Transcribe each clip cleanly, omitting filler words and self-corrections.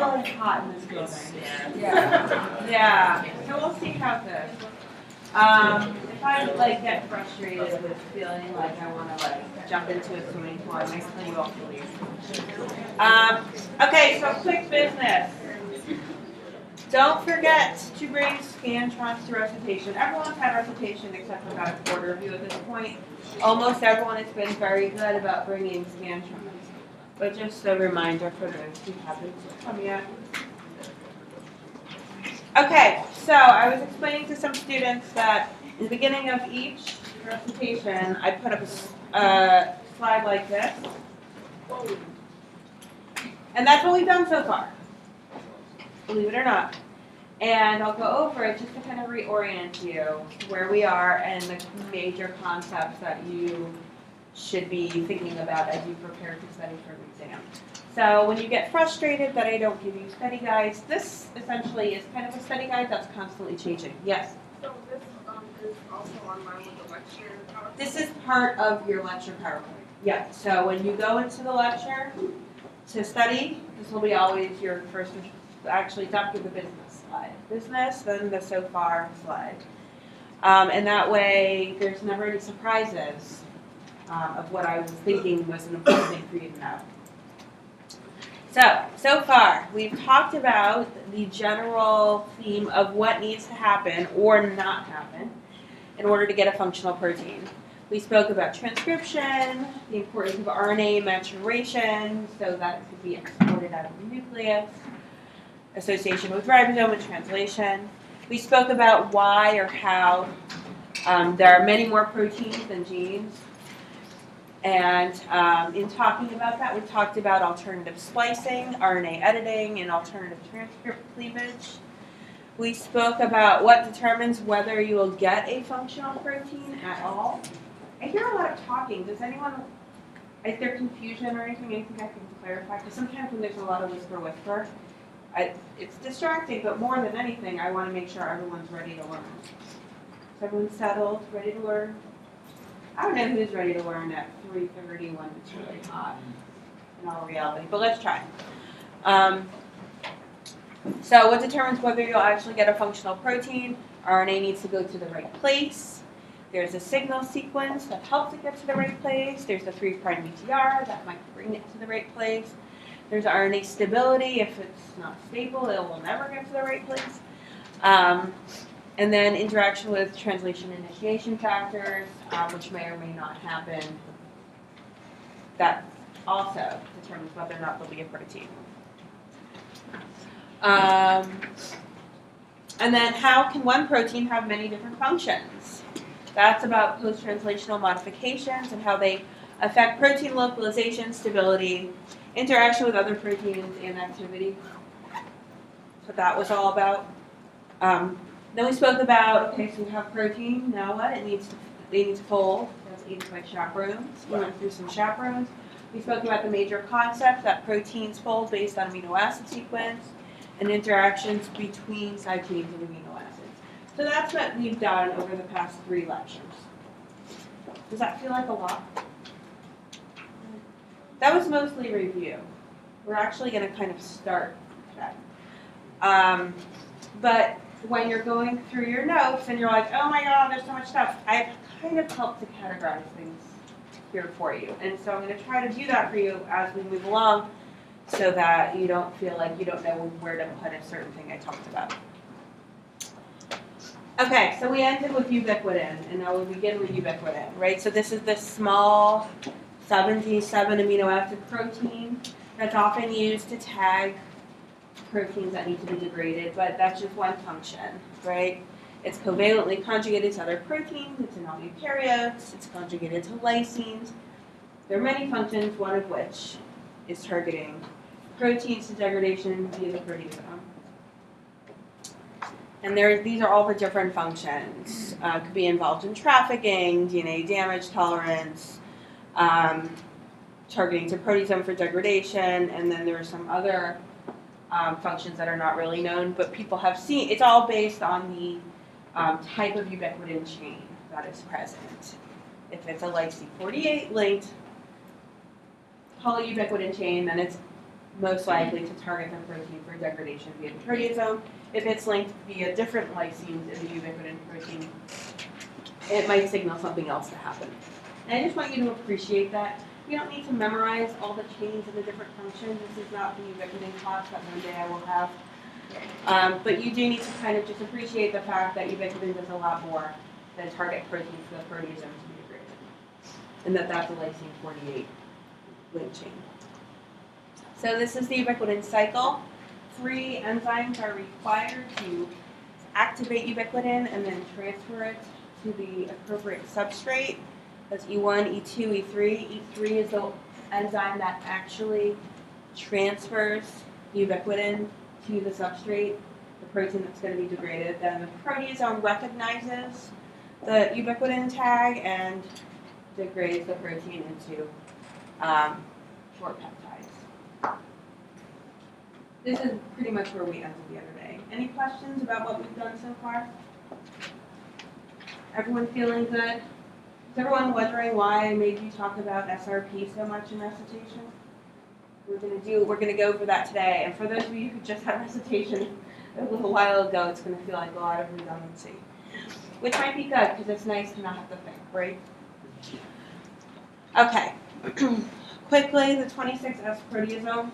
hell is hot in this building. Yeah. So we'll see how it goes. If I like get frustrated with feeling like I want to like jump into a swimming pool, I might tell you all to leave. Okay, so quick business. Don't forget to bring Scantrons to recitation. Everyone's had recitation except for about a quarter of you at this point. Almost everyone has been very good about bringing Scantrons. But just a reminder for those who haven't come yet. Okay, so I was explaining to some students that in the beginning of each recitation, I put up a slide like this. And that's what we've done so far, believe it or not. And I'll go over it just to kind of reorient you to where we are and the major concepts that you should be thinking about as you prepare to study for an exam. So when you get frustrated that I don't give you study guides, this essentially is kind of a study guide that's constantly changing. Yes? So this is also online with the lecture PowerPoint? This is part of your lecture PowerPoint. Yeah, so when you go into the lecture to study, this will be always your first, actually it's after the business slide. Business, then the so far slide. And that way there's never any surprises of what I was thinking was an important thing for you to know. So far, we've talked about the general theme of what needs to happen or not happen in order to get a functional protein. We spoke about transcription, the importance of RNA maturation so that it could be exported out of the nucleus, association with ribosome and translation. We spoke about why or how there are many more proteins than genes. And in talking about that, we talked about alternative splicing, RNA editing, and alternative transcript cleavage. We spoke about what determines whether you will get a functional protein at all. I hear a lot of talking. Does anyone, is there confusion or anything I can clarify? Because sometimes when there's a lot of whisper, it's distracting, but more than anything, I want to make sure everyone's ready to learn. Is everyone settled, ready to learn? I don't know who's ready to learn at 3:30 when it's really hot in all reality, but let's try. So what determines whether you'll actually get a functional protein? RNA needs to go to the right place. There's a signal sequence that helps it get to the right place. There's a 3' UTR that might bring it to the right place. There's RNA stability. If it's not stable, it will never get to the right place. And then interaction with translation initiation factors, which may or may not happen. That also determines whether or not there'll be a protein. And then how can one protein have many different functions? That's about post-translational modifications and how they affect protein localization, stability, interaction with other proteins, and activity. That's what that was all about. Then we spoke about, okay, so we have protein, now what? They need to fold. That's eaten by chaperones. We went through some chaperones. We spoke about the major concept that proteins fold based on amino acid sequence and interactions between side chains and amino acids. So that's what we've done over the past 3 lectures. Does that feel like a lot? That was mostly review. We're actually going to kind of start today. But when you're going through your notes and you're like, oh my god, there's so much stuff, I've kind of helped to categorize things here for you. And so I'm going to try to do that for you as we move along so that you don't feel like you don't know where to put a certain thing I talked about. Okay, so we ended with ubiquitin, and now we'll begin with ubiquitin, right? So this is this small 77 amino acid protein that's often used to tag proteins that need to be degraded, but that's just one function, right? It's covalently conjugated to other proteins, it's in all eukaryotes, it's conjugated to lysines. There are many functions, one of which is targeting proteins to degradation via the proteasome. And these are all the different functions. Could be involved in trafficking, DNA damage tolerance, targeting to proteasome for degradation, and then there are some other functions that are not really known, but people have seen. It's all based on the type of ubiquitin chain that is present. If it's a lysine 48 linked polyubiquitin chain, then it's most likely to target the protein for degradation via the proteasome. If it's linked via different lysines in the ubiquitin protein, it might signal something else to happen. And I just want you to appreciate that. You don't need to memorize all the chains of the different functions. This is not the ubiquitin class that one day I will have. But you do need to kind of just appreciate the fact that ubiquitin does a lot more than target proteins for the proteasome to be degraded. And that's a lysine 48 link chain. So this is the ubiquitin cycle. 3 enzymes are required to activate ubiquitin and then transfer it to the appropriate substrate. That's E1, E2, E3. E3 is the enzyme that actually transfers ubiquitin to the substrate, the protein that's going to be degraded. Then the proteasome recognizes the ubiquitin tag and degrades the protein into short peptides. This is pretty much where we ended the other day. Any questions about what we've done so far? Everyone feeling good? Is everyone wondering why I made you talk about SRP so much in recitation? We're gonna go over that today. And for those of you who just had recitation a little while ago, it's gonna feel like a lot of redundancy, which might be good because it's nice to not have to think, right? Okay. Quickly, the 26S proteasome.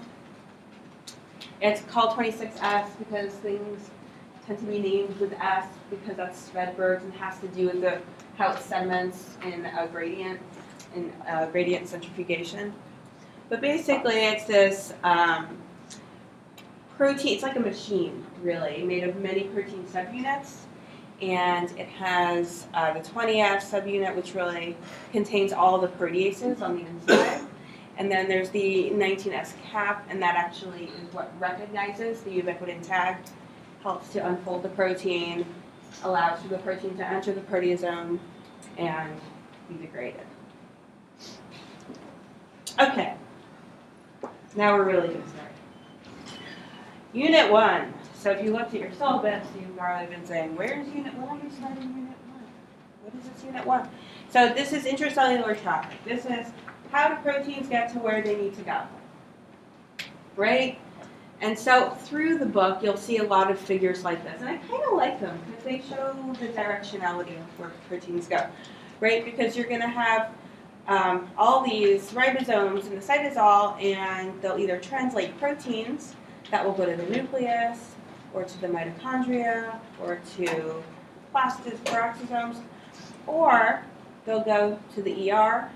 It's called 26S because things tend to be named with S because that's Svedberg's and has to do with how it sediments in a gradient centrifugation. But basically, it's this protein. It's like a machine, really, made of many protein subunits, and it has the 20F subunit, which really contains all the proteases on the inside. And then there's the 19S cap, and that actually is what recognizes the ubiquitin tag, helps to unfold the protein, allows for the protein to enter the proteasome and be degraded. Okay, now we're really going to start. Unit 1. So if you looked at your syllabus, you've probably been saying, where's Unit 1? Why are you starting Unit 1? What is this Unit 1? So this is intracellular traffic. This is how do proteins get to where they need to go, right? And so through the book, you'll see a lot of figures like this. And I kind of like them because they show the directionality of where proteins go, right? Because you're going to have all these ribosomes in the cytosol, and they'll either translate proteins that will go to the nucleus, or to the mitochondria, or to plastids, peroxisomes, or they'll go to the ER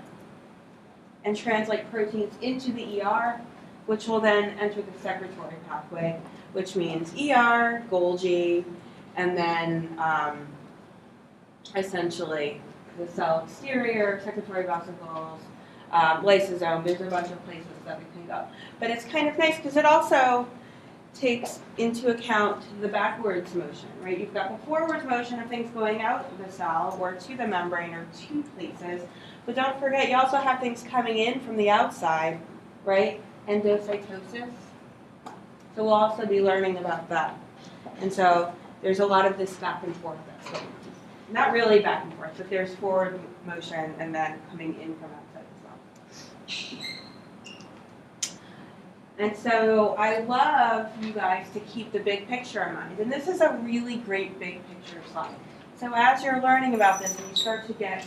and translate proteins into the ER, which will then enter the secretory pathway, which means ER, Golgi, and then essentially the cell exterior, secretory vesicles, lysosome. There's a bunch of places that we can go. But it's kind of nice because it also takes into account the backwards motion, right? You've got the forwards motion of things going out of the cell or to the membrane or to places. But don't forget, you also have things coming in from the outside, right? Endocytosis. So we'll also be learning about that. And so there's a lot of this back and forth that's going on. Not really back and forth, but there's forward motion and then coming in from outside as well. And so I love you guys to keep the big picture in mind. And this is a really great big picture slide. So as you're learning about this and you start to get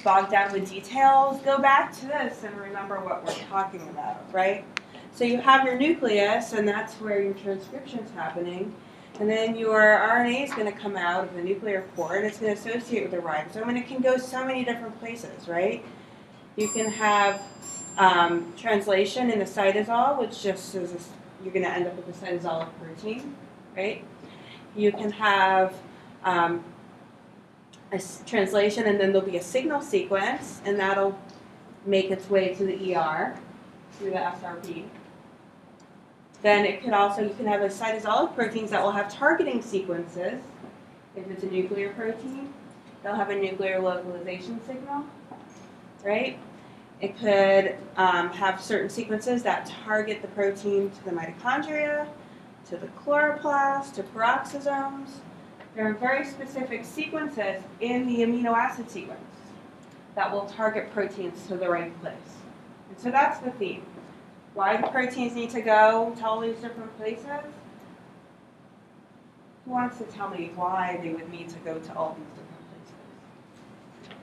bogged down with details, go back to this and remember what we're talking about, right? So you have your nucleus, and that's where your transcription is happening. And then your RNA is going to come out of the nuclear pore, and it's going to associate with the ribosome, and it can go so many different places, right? You can have translation in the cytosol, which just is you're going to end up with a cytosolic protein, right? You can have a translation, and then there'll be a signal sequence, and that'll make its way to the ER through the SRP. Then it could also, you can have a cytosolic proteins that will have targeting sequences. If it's a nuclear protein, they'll have a nuclear localization signal, right? It could have certain sequences that target the protein to the mitochondria, to the chloroplast, to peroxisomes. There are very specific sequences in the amino acid sequence that will target proteins to the right place. And so that's the theme. Why the proteins need to go to all these different places? Who wants to tell me why they would need to go to all these different places?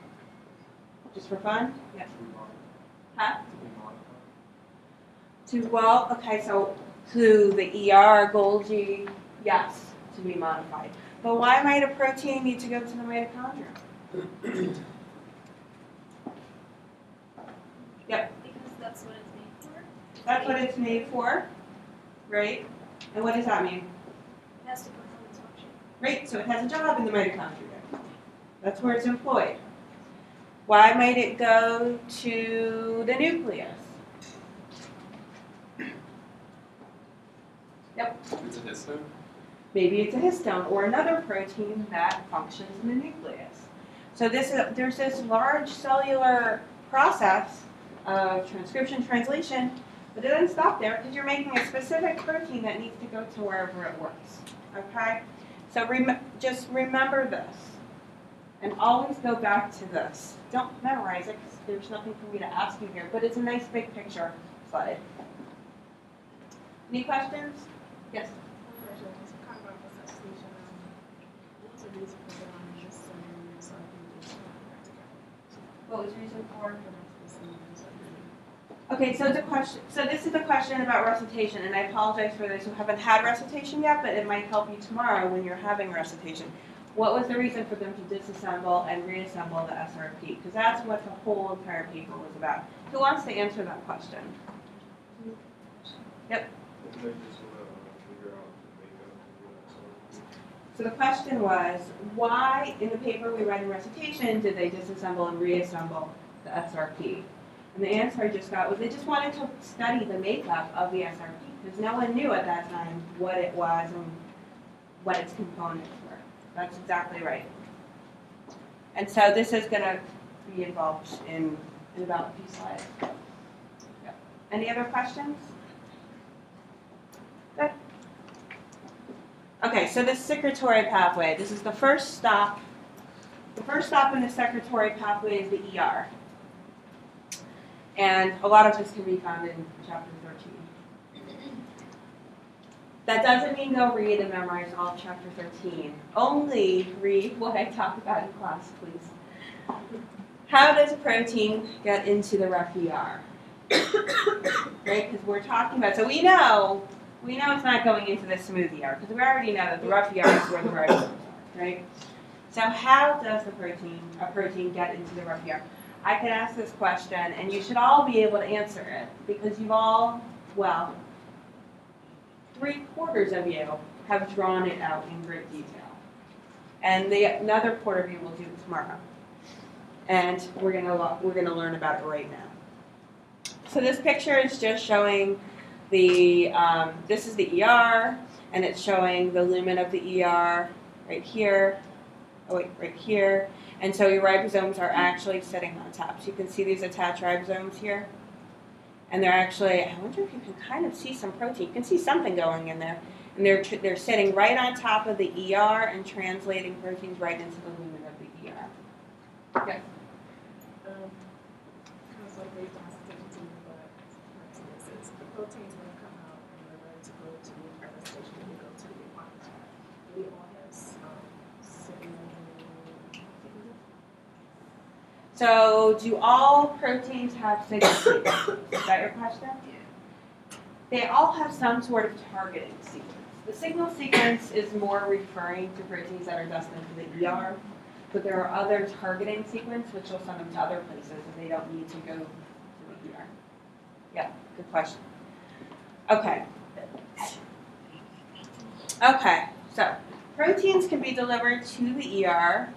Just for fun? Yes. Huh? Okay, so to the ER, Golgi, yes, to be modified. But why might a protein need to go to the mitochondria? Yep. Because that's what it's made for. That's what it's made for, right? And what does that mean? It has to perform its function. Right, so it has a job in the mitochondria. That's where it's employed. Why might it go to the nucleus? Yep. It's a histone? Maybe it's a histone or another protein that functions in the nucleus. So there's this large cellular process of transcription, translation, but it doesn't stop there because you're making a specific protein that needs to go to wherever it works. Okay? So just remember this and always go back to this. Don't memorize it because there's nothing for me to ask you here, but it's a nice big picture slide. Any questions? Yes? Kind of a station. What's the reason for them just saying so I can do What was the reason for? something? Okay, so this is a question about recitation, and I apologize for those who haven't had recitation yet, but it might help you tomorrow when you're having recitation. What was the reason for them to disassemble and reassemble the SRP? Because that's what the whole entire paper was about. Who wants to answer that question? Yep. So the question was, why in the paper we read in recitation did they disassemble and reassemble the SRP? And the answer I just got was they just wanted to study the makeup of the SRP because no one knew at that time what it was and what its components were. That's exactly right. And so this is going to be involved in about a few slides. Yep. Any other questions? Good. Okay, so the secretory pathway. This is the first stop. The first stop in the secretory pathway is the ER. And a lot of this can be found in chapter 13. That doesn't mean go read and memorize all of chapter 13. Only read what I talk about in class, please. How does a protein get into the rough ER? Right, because we're talking about, so we know it's not going into the smooth ER, because we already know that the rough ER is where the ribosomes are, right? So how does a protein get into the rough ER? I could ask this question, and you should all be able to answer it, because you've all, well, 3/4 of you have drawn it out in great detail. And another quarter of you will do it tomorrow. And we're gonna learn about it right now. So this picture is just showing this is the ER, and it's showing the lumen of the ER right here. Oh wait, right here. And so your ribosomes are actually sitting on top. So you can see these attached ribosomes here. And they're actually, I wonder if you can kind of see some protein. You can see something going in there. And they're sitting right on top of the ER and translating proteins right into the lumen of the ER. Yes? Because like they don't stick to me, but for instance, the proteins when they come out and they're ready to go to the other station, they go to the aquatic. We all have So do all proteins have signal sequences? Is that your question? They all have some sort of targeting sequence. The signal sequence is more referring to proteins that are destined for the ER, but there are other targeting sequence which will send them to other places and they don't need to go to the ER. Yeah, good question. Okay. Okay, so proteins can be delivered to the ER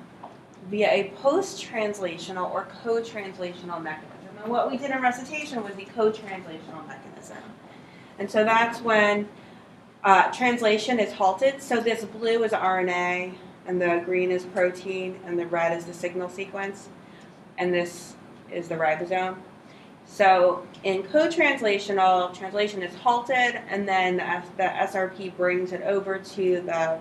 via a post-translational or co-translational mechanism. And what we did in recitation was the co-translational mechanism. And so that's when translation is halted. So this blue is RNA, and the green is protein, and the red is the signal sequence, and this is the ribosome. So in co-translational, translation is halted, and then the SRP brings it over to the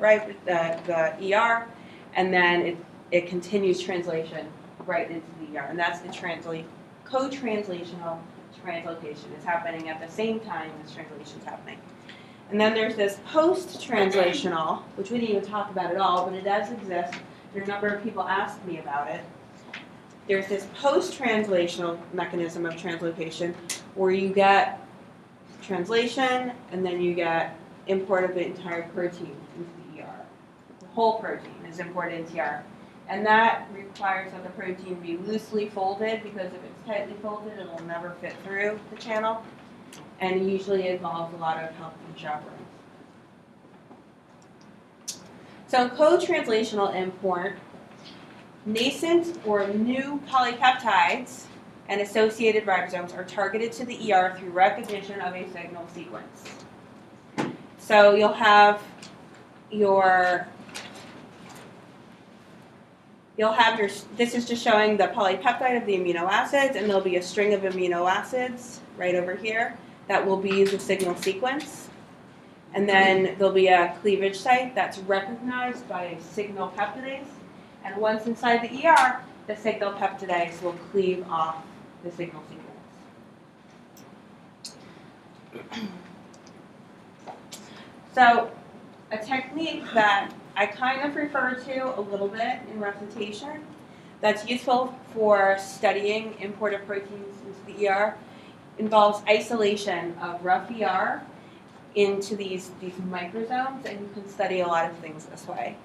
ER, and then it continues translation right into the ER, and that's the co-translational translocation. It's happening at the same time as translation's happening. And then there's this post-translational, which we didn't even talk about at all, but it does exist. There are a number of people asked me about it. There's this post-translational mechanism of translocation where you get translation and then you get import of the entire protein into the ER. The whole protein is imported into ER. And that requires that the protein be loosely folded, because if it's tightly folded, it'll never fit through the channel. And it usually involves a lot of health and chaperones. So in co-translational import, nascent or new polypeptides and associated ribosomes are targeted to the ER through recognition of a signal sequence. So you'll have your, this is just showing the polypeptide of the amino acids, and there'll be a string of amino acids right over here that will be the signal sequence. And then there'll be a cleavage site that's recognized by a signal peptidase. And once inside the ER, the signal peptidase will cleave off the signal sequence. So a technique that I kind of refer to a little bit in recitation that's useful for studying imported proteins into the ER involves isolation of rough ER into these microsomes, and you can study a lot of things this way.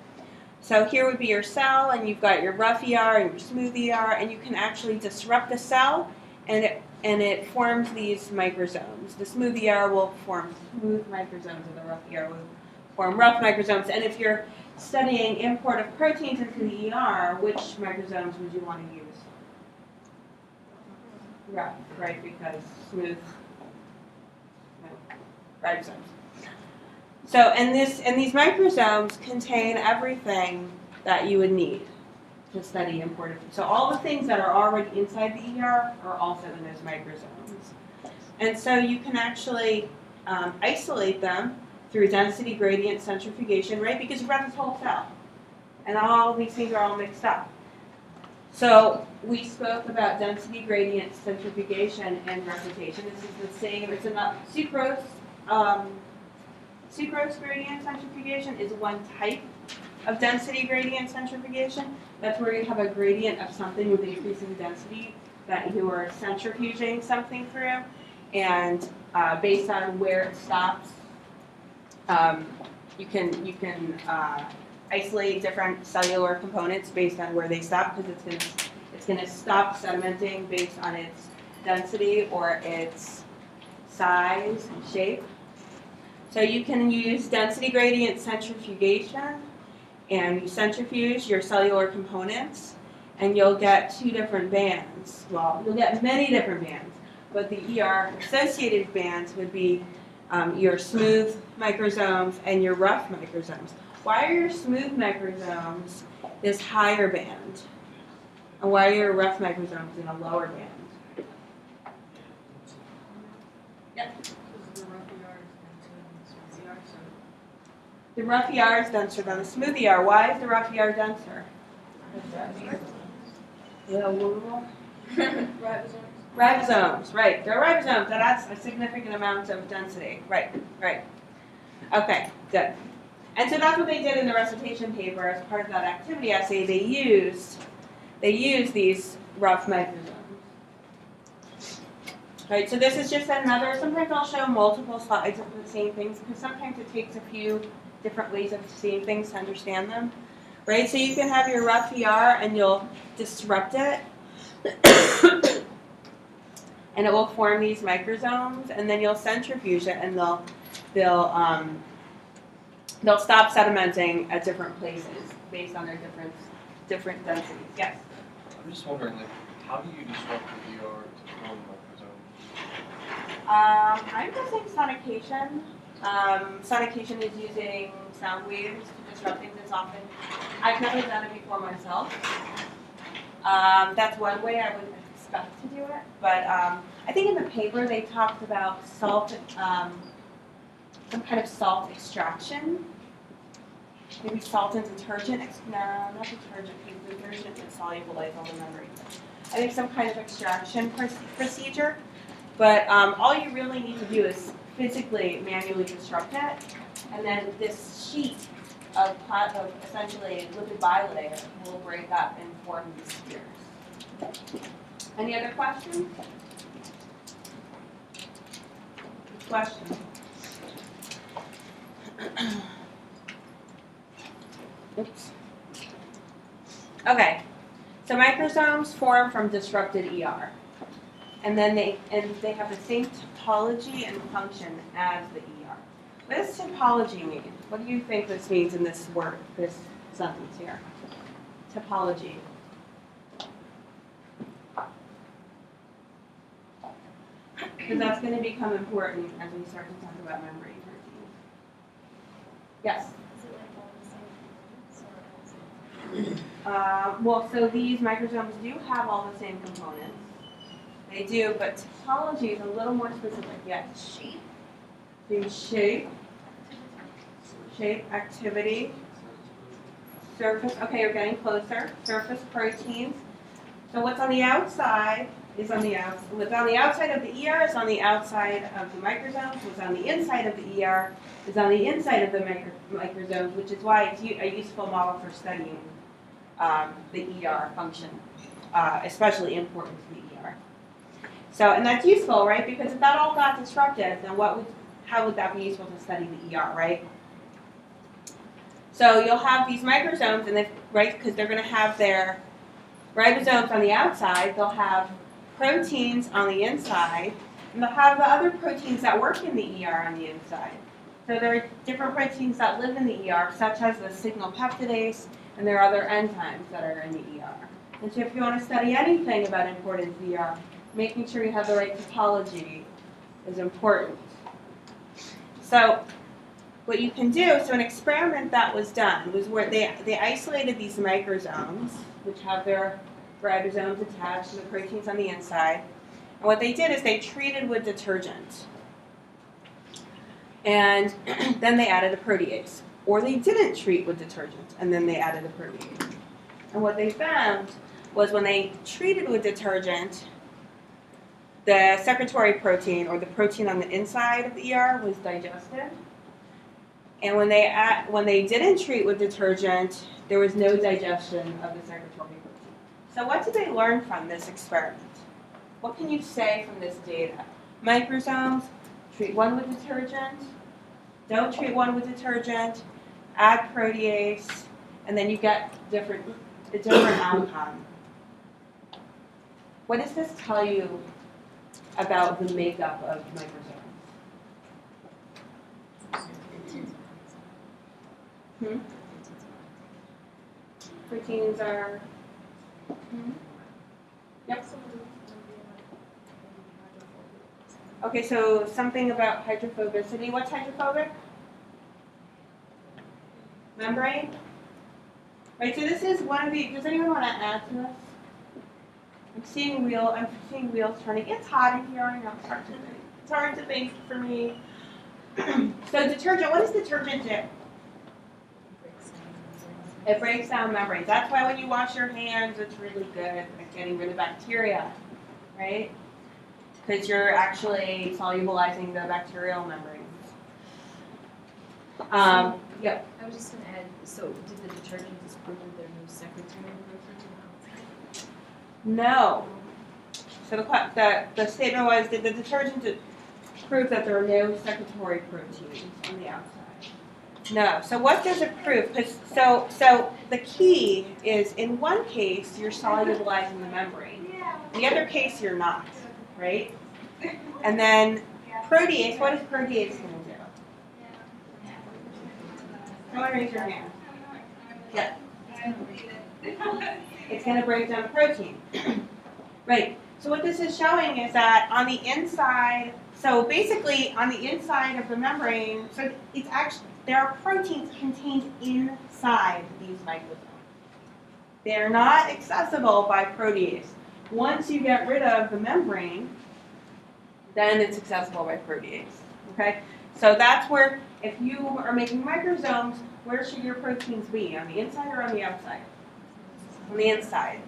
So here would be your cell, and you've got your rough ER and your smooth ER, and you can actually disrupt the cell, and it forms these microsomes. The smooth ER will form smooth microsomes, and the rough ER will form rough microsomes. And if you're studying import of proteins into the ER, which microsomes would you want to use? Rough, right? Because smooth, ribosomes. So, and these microsomes contain everything that you would need to study imported. So all the things that are already inside the ER are also in those microsomes. And so you can actually isolate them through density gradient centrifugation, right? Because you've got this whole cell, and all these things are all mixed up. So we spoke about density gradient centrifugation and recitation. This is the same. It's enough. Sucrose gradient centrifugation is one type of density gradient centrifugation. That's where you have a gradient of something with increasing density that you are centrifuging something through, and based on where it stops, you can isolate different cellular components based on where they stop, because it's going to stop sedimenting based on its density or its size and shape. So you can use density gradient centrifugation, and you centrifuge your cellular components, and you'll get two different bands. Well, you'll get many different bands, but the ER associated bands would be your smooth microsomes and your rough microsomes. Why are your smooth microsomes this higher band? And why are your rough microsomes in a lower band? Yep. The rough ER is denser than the smooth ER. Why is the rough ER denser? Ribosomes, right. There are ribosomes that adds a significant amount of density. Right. Okay, good. And so that's what they did in the recitation paper as part of that activity essay. They used these rough microsomes. Right, so this is just another, sometimes I'll show multiple slides of the same things, because sometimes it takes a few different ways of seeing things to understand them. Right, so you can have your rough ER and you'll disrupt it. And it will form these microsomes, and then you'll centrifuge it, and they'll stop sedimenting at different places based on their different densities. Yes. I'm just wondering, how do you disrupt the ER to form microsomes? I'm guessing sonication. Sonication is using sound waves to disrupt things as often. I've never done it before myself. That's one way I would expect to do it, but I think in the paper they talked about salt, some kind of salt extraction. Maybe salt and detergent. No, not detergent, because detergent is solubilized all the membrane. I think some kind of extraction procedure. But all you really need to do is physically, manually disrupt it, and then this sheet of essentially lipid bilayer will break up and form these spheres. Any other questions? Questions? Oops. Okay, so microsomes form from disrupted ER. And then they have the same topology and function as the ER. What does topology mean? What do you think this means in this word, this sentence here? Topology. Because that's going to become important as we start to talk about membrane proteins. Yes? Is it like all the same components or Well, so these microsomes do have all the same components. They do, but topology is a little more specific. Yes? shape? The shape, activity, surface. Okay, you're getting closer. Surface proteins. So what's on the outside is on the outside. What's on the outside of the ER is on the outside of the microsomes. What's on the inside of the ER is on the inside of the microsomes, which is why it's a useful model for studying the ER function, especially important to the ER. So, and that's useful, right? Because if that all got disrupted, then how would that be useful to study the ER, right? So you'll have these microsomes, and right, because they're going to have their ribosomes on the outside, they'll have proteins on the inside, and they'll have the other proteins that work in the ER on the inside. So there are different proteins that live in the ER, such as the signal peptidase, and there are other enzymes that are in the ER. And so if you want to study anything about importance of the ER, making sure you have the right topology is important. So what you can do, so an experiment that was done was where they isolated these microsomes, which have their ribosomes attached to the proteins on the inside. And what they did is they treated with detergent. And then they added a protease. Or they didn't treat with detergent, and then they added a protease. And what they found was when they treated with detergent, the secretory protein, or the protein on the inside of the ER, was digested. And when they didn't treat with detergent, there was no digestion of the secretory protein. So what did they learn from this experiment? What can you say from this data? Microsomes, treat one with detergent, don't treat one with detergent, add protease, and then you get a different outcome. What does this tell you about the makeup of microsomes? Proteins are. Yep. Okay, so something about hydrophobicity. What's hydrophobic? Membrane? Right, so this is one of the, does anyone want to add to this? I'm seeing wheels turning. It's hot in here, I know, it's hard to think for me. So detergent, what does detergent do? It breaks down membranes. That's why when you wash your hands, it's really good at getting rid of bacteria, right? Because you're actually solubilizing the bacterial membranes. Yep. I was just going to add, so did the detergent disprove that there are no secretary proteins? No. So the statement was, did the detergent prove that there are no secretory proteins on the outside? No. So what does it prove? So the key is, in one case, you're solubilizing the membrane. In the other case, you're not, right? And then protease, what is protease going to do? Someone raise your hand. Yeah. It's going to break down the protein. Right. So what this is showing is that on the inside, so basically on the inside of the membrane, so it's actually, there are proteins contained inside these microsomes. They're not accessible by protease. Once you get rid of the membrane, then it's accessible by protease. Okay? So that's where, if you are making microsomes, where should your proteins be? On the inside or on the outside? On the inside.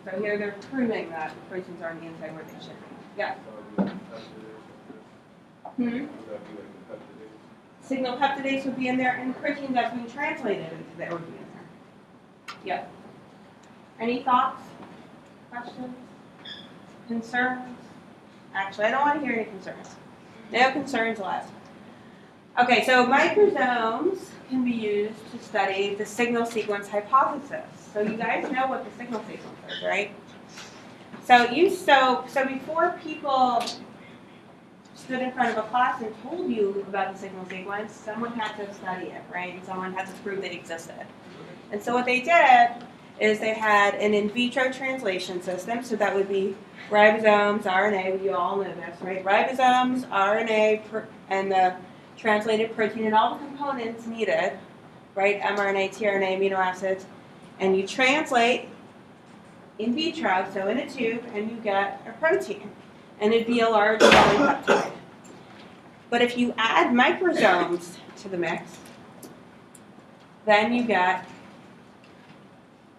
So here they're proving that the proteins are on the inside where they should be. Yeah? So Signal peptidase would be in there, and the protein that's being translated into that would be in there. Yep. Any thoughts, questions, concerns? Actually, I don't want to hear any concerns. No concerns allowed. Okay, so microsomes can be used to study the signal sequence hypothesis. So you guys know what the signal sequence is, right? So before people stood in front of a class and told you about the signal sequence, someone had to study it, right? And someone had to prove they existed. And so what they did is they had an in vitro translation system, so that would be ribosomes, RNA, you all know this, right? Ribosomes, RNA, and the translated protein and all the components needed, right? mRNA, tRNA, amino acids, and you translate in vitro, so in a tube, and you get a protein. And it'd be a large polypeptide. But if you add microsomes to the mix, then you get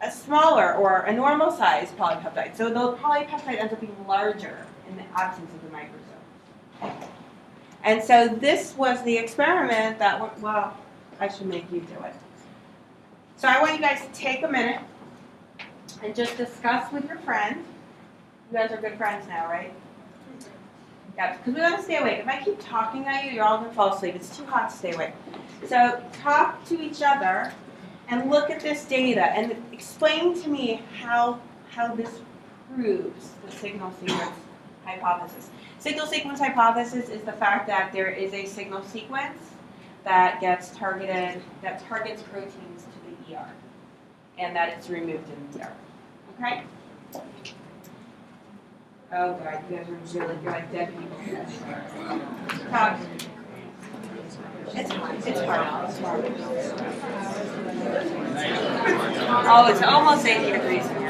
a smaller or a normal sized polypeptide. So the polypeptide ends up being larger in the absence of the microsome. And so this was the experiment that, well, I should make you do it. So I want you guys to take a minute and just discuss with your friends. You guys are good friends now, right? Yeah, because we want to stay awake. If I keep talking at you, you're all going to fall asleep. It's too hot to stay awake. So talk to each other and look at this data and explain to me how this proves the signal sequence hypothesis. Signal sequence hypothesis is the fact that there is a signal sequence that gets targeted, that targets proteins to the ER, and that it's removed in the ER. Okay? Oh God, you guys are really, you're like dead people. Talk. It's hard. It's hard. Oh, it's almost 80 degrees in here.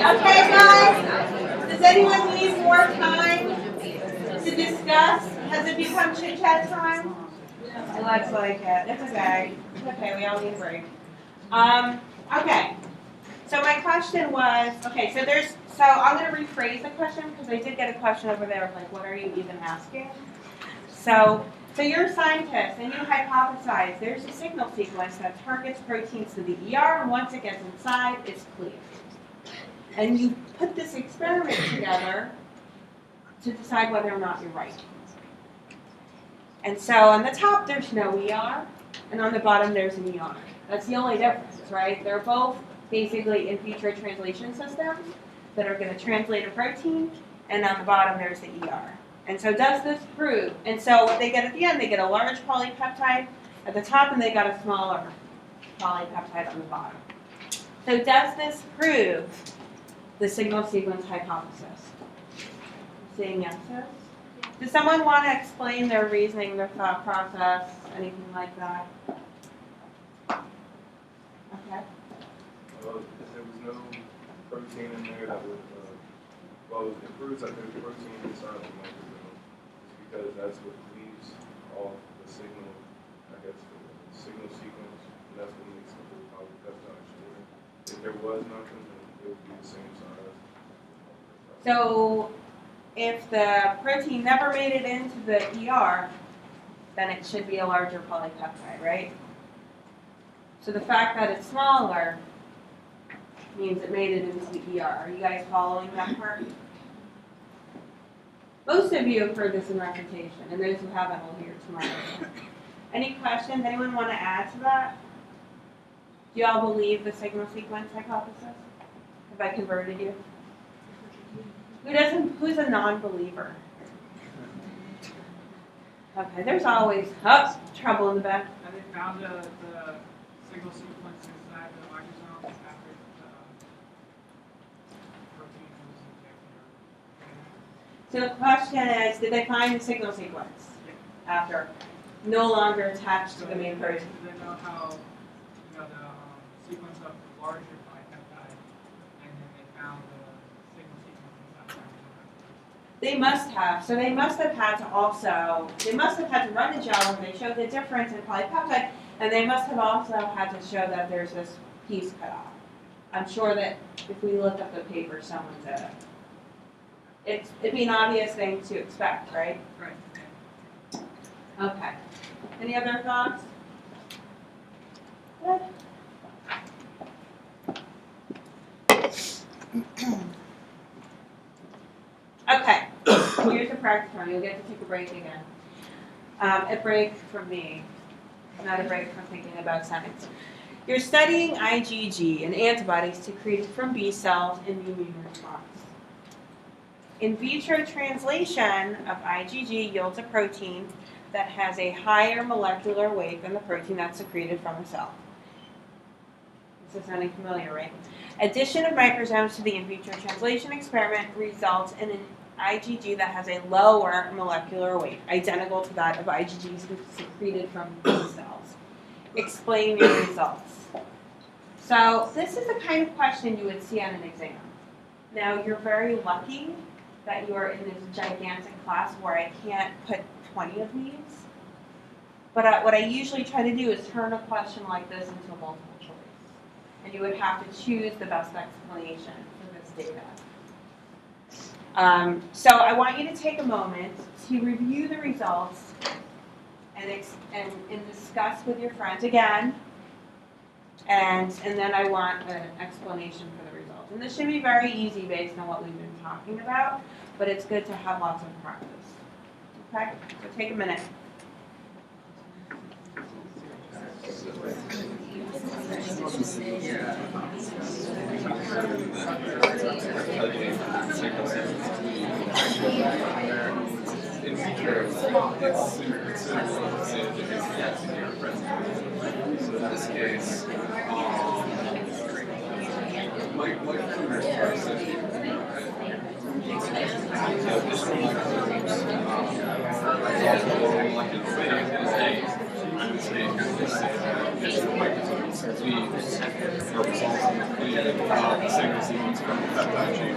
Okay, guys, does anyone need more time to discuss? Has it become chit chat time? It looks like it. It's okay. It's okay. We all need a break. Okay. So my question was, so I'm going to rephrase the question because I did get a question over there of like, what are you even asking? So you're a scientist and you hypothesize there's a signal sequence that targets proteins to the ER, and once it gets inside, it's clear. And you put this experiment together to decide whether or not you're right. And so on the top, there's no ER, and on the bottom, there's an ER. That's the only difference, right? They're both basically in vitro translation systems that are going to translate a protein, and on the bottom, there's the ER. And so does this prove? And so what they get at the end, they get a large polypeptide at the top, and they got a smaller polypeptide on the bottom. So does this prove the signal sequence hypothesis? Saying yeses? Does someone want to explain their reasoning, their thought process, anything like that? Okay. Because there was no protein in there that would, it proves that there's protein inside the microbiome. It's because that's what leaves off the signal, I guess, the signal sequence, and that's what makes the whole polypeptide shorter. If there was nothing, then it would be the same size. So if the protein never made it into the ER, then it should be a larger polypeptide, right? So the fact that it's smaller means it made it into the ER. Are you guys following that part? Most of you have heard this in refutation, and those who haven't will hear it tomorrow. Any questions? Anyone want to add to that? Do you all believe the signal sequence hypothesis? Have I converted you? Who's a non-believer? Okay, there's always trouble in the back. Have they found the signal sequence inside the microsome after the protein was injected? So the question is, did they find the signal sequence after no longer attached to the main protein? Do they know how, the sequence of the larger polypeptide, and then they found the signal sequence inside the microsome? They must have. So they must have had to run the gel and they showed the difference in polypeptide, and they must have also had to show that there's this piece cut off. I'm sure that if we look up the paper, someone did it. It'd be an obvious thing to expect, right? Right. Okay. Any other thoughts? Good. Okay, here's a practice one. You'll get to take a break again. A break from me, not a break from thinking about science. You're studying IgG, an antibodies secreted from B cells in the immune response. In vitro translation of IgG yields a protein that has a higher molecular weight than the protein that's secreted from a cell. This is sounding familiar, right? Addition of microsomes to the in vitro translation experiment results in an IgG that has a lower molecular weight, identical to that of IgG secreted from B cells. Explain your results. So this is the kind of question you would see on an exam. Now, you're very lucky that you're in this gigantic class where I can't put 20 of these. But what I usually try to do is turn a question like this into a multiple choice. And you would have to choose the best explanation for this data. So I want you to take a moment to review the results and discuss with your friends again. And then I want an explanation for the results. And this should be very easy based on what we've been talking about, but it's good to have lots of practice. Okay? So take a minute. In vitro, it's simple to say that it's near present. So in this case, microbes are essentially additional microbes molecular weight is I would say additional microbes leaves are results in the cleaving of the single sequence from the peptide chain.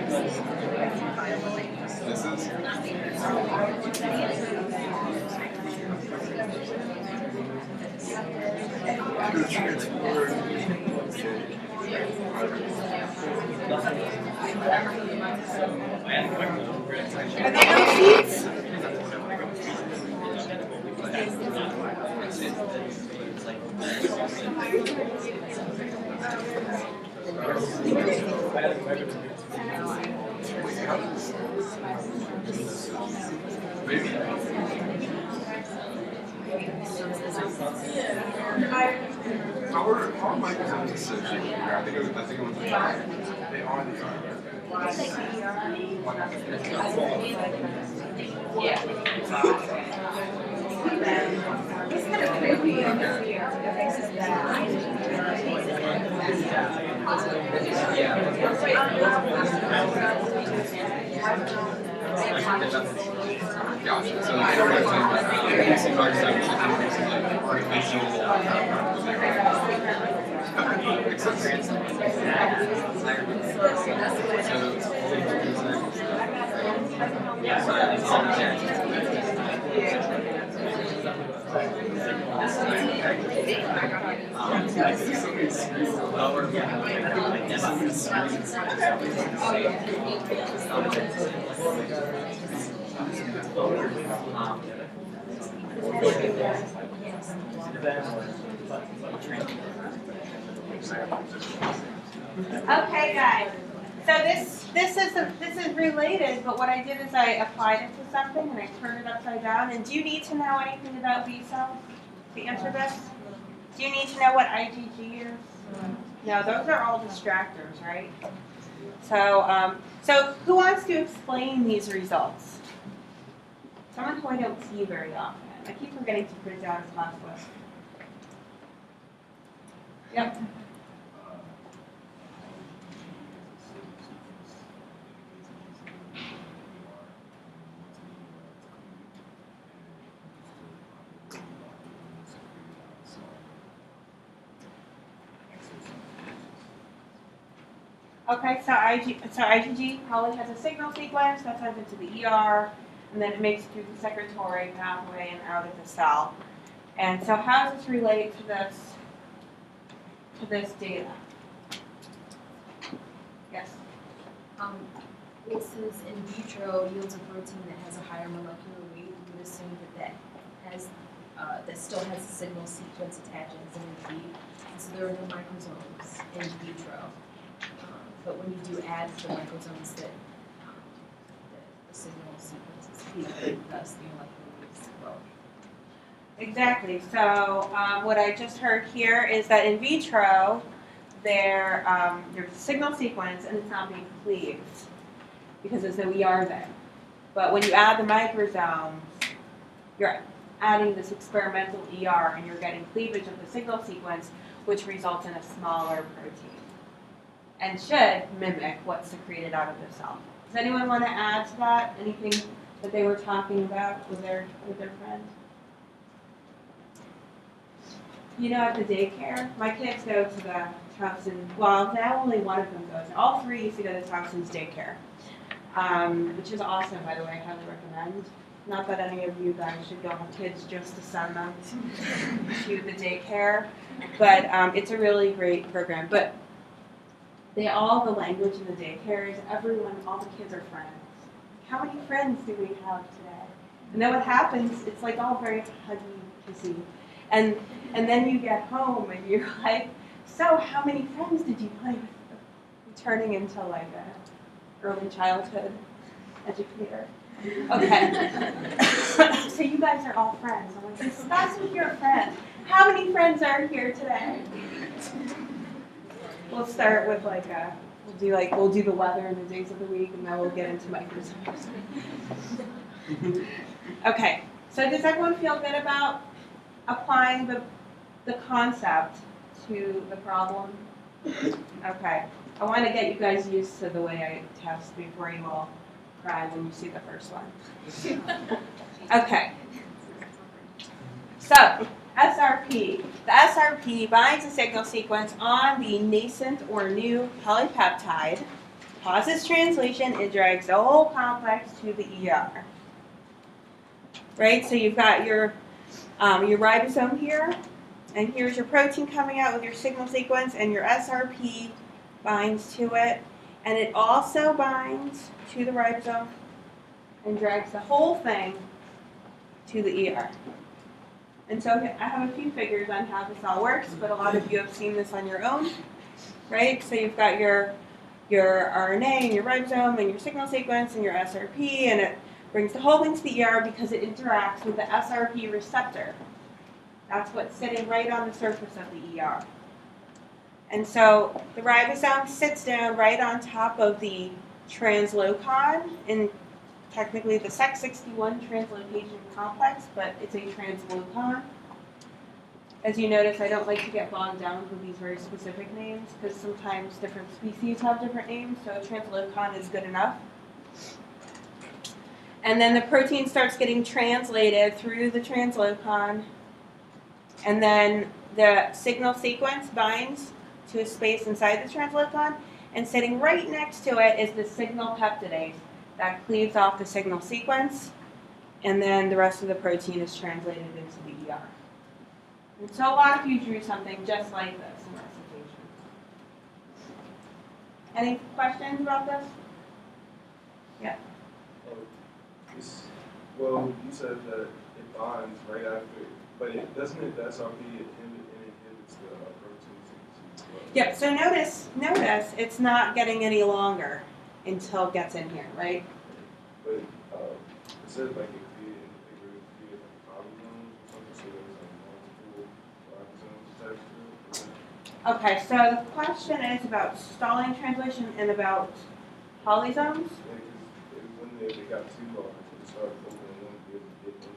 This is Are there no seats? How are microsomes associated here? I think it was they are the Gotcha. So it's sort of using microsomes to increase like artificial makes sense. Okay, guys. So this is related, but what I did is I applied it to something and I turned it upside down. And do you need to know anything about B cells to answer this? Do you need to know what IgG is? No, those are all distractors, right? So who wants to explain these results? Someone who I don't see very often. I keep forgetting to put it down as class list. Yep. Okay, so IgG probably has a signal sequence that sends it to the ER, and then it makes it through the secretory pathway and out of the cell. And so how does this relate to this data? Yes. Well, since in vitro yields a protein that has a higher molecular weight, we would assume that has, that still has a signal sequence attaching as an in vivo. So there are no microsomes in vitro. But when you do add the microsomes, that the signal sequence is key, thus the molecular weight is low. Exactly. So what I just heard here is that in vitro, there's a signal sequence and it's not being cleaved because there's no ER there. But when you add the microsomes, you're adding this experimental ER and you're getting cleavage of the signal sequence, which results in a smaller protein and should mimic what's secreted out of the cell. Does anyone want to add to that? Anything that they were talking about with their friend? You know, at the daycare, my kids go to the Towson, well, now only one of them goes. All three used to go to Towson's daycare, which is awesome, by the way, I highly recommend. Not that any of you guys should go have kids just to send them to the daycare, but it's a really great program. But the language in the daycare is everyone, all the kids are friends. How many friends do we have today? And then what happens, it's like all very huggy, kissy. And then you get home and you're like, so how many friends did you play with? You're turning into like a early childhood educator. Okay. So you guys are all friends. I'm like, discuss with your friends. How many friends are here today? We'll start with we'll do the weather and the days of the week, and then we'll get into Microsoft. Okay. So does everyone feel good about applying the concept to the problem? Okay. I want to get you guys used to the way I test before you all cry when you see the first one. Okay. So, SRP. The SRP binds a signal sequence on the nascent or new polypeptide, pauses translation, and drags the whole complex to the ER. Right? So you've got your ribosome here, and here's your protein coming out with your signal sequence, and your SRP binds to it, and it also binds to the ribosome and drags the whole thing to the ER. And so I have a few figures on how this all works, but a lot of you have seen this on your own, right? So you've got your RNA and your ribosome and your signal sequence and your SRP, and it brings the whole thing to the ER because it interacts with the SRP receptor. That's what's sitting right on the surface of the ER. And so the ribosome sits down right on top of the translocon in technically the Sec61 translocation complex, but it's a translocon. As you notice, I don't like to get bogged down with these very specific names because sometimes different species have different names, so translocon is good enough. And then the protein starts getting translated through the translocon, and then the signal sequence binds to a space inside the translocon, and sitting right next to it is the signal peptidase that cleaves off the signal sequence, and then the rest of the protein is translated into the ER. And so a lot of you drew something just like this in recitation. Any questions about this? Yeah. Well, you said that it bonds right after, but doesn't it, the SRP, inhibits the protein synthesis as well? Yep, so notice it's not getting any longer until it gets in here, right? But it says like it created like polysomes or something, so there's like multiple ribosomes attached to it. Okay, so the question is about stalling translation and about polysomes. Yeah, because when they got too large, it started opening one to be able to get into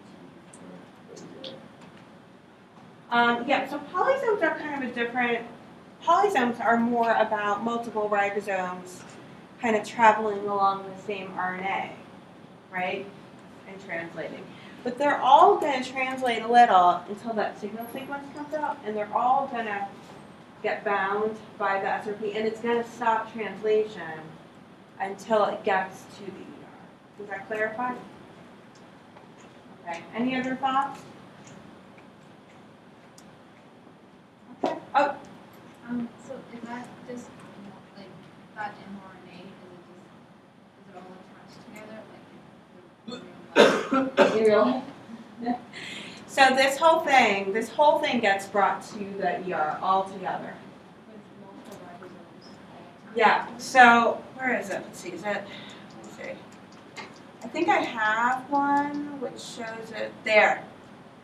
Yeah, so polysomes are kind of a different, polysomes are more about multiple ribosomes kind of traveling along the same RNA, right, and translating. But they're all going to translate a little until that signal sequence comes out, and they're all going to get bound by the SRP, and it's going to stop translation until it gets to the ER. Does that clarify? Okay, any other thoughts? Okay. Oh, So is that just like that mRNA? Is it all In real life. So this whole thing gets brought to the ER altogether. With multiple ribosomes. Yeah, so where is it? Let's see, let's see. I think I have one which shows it there.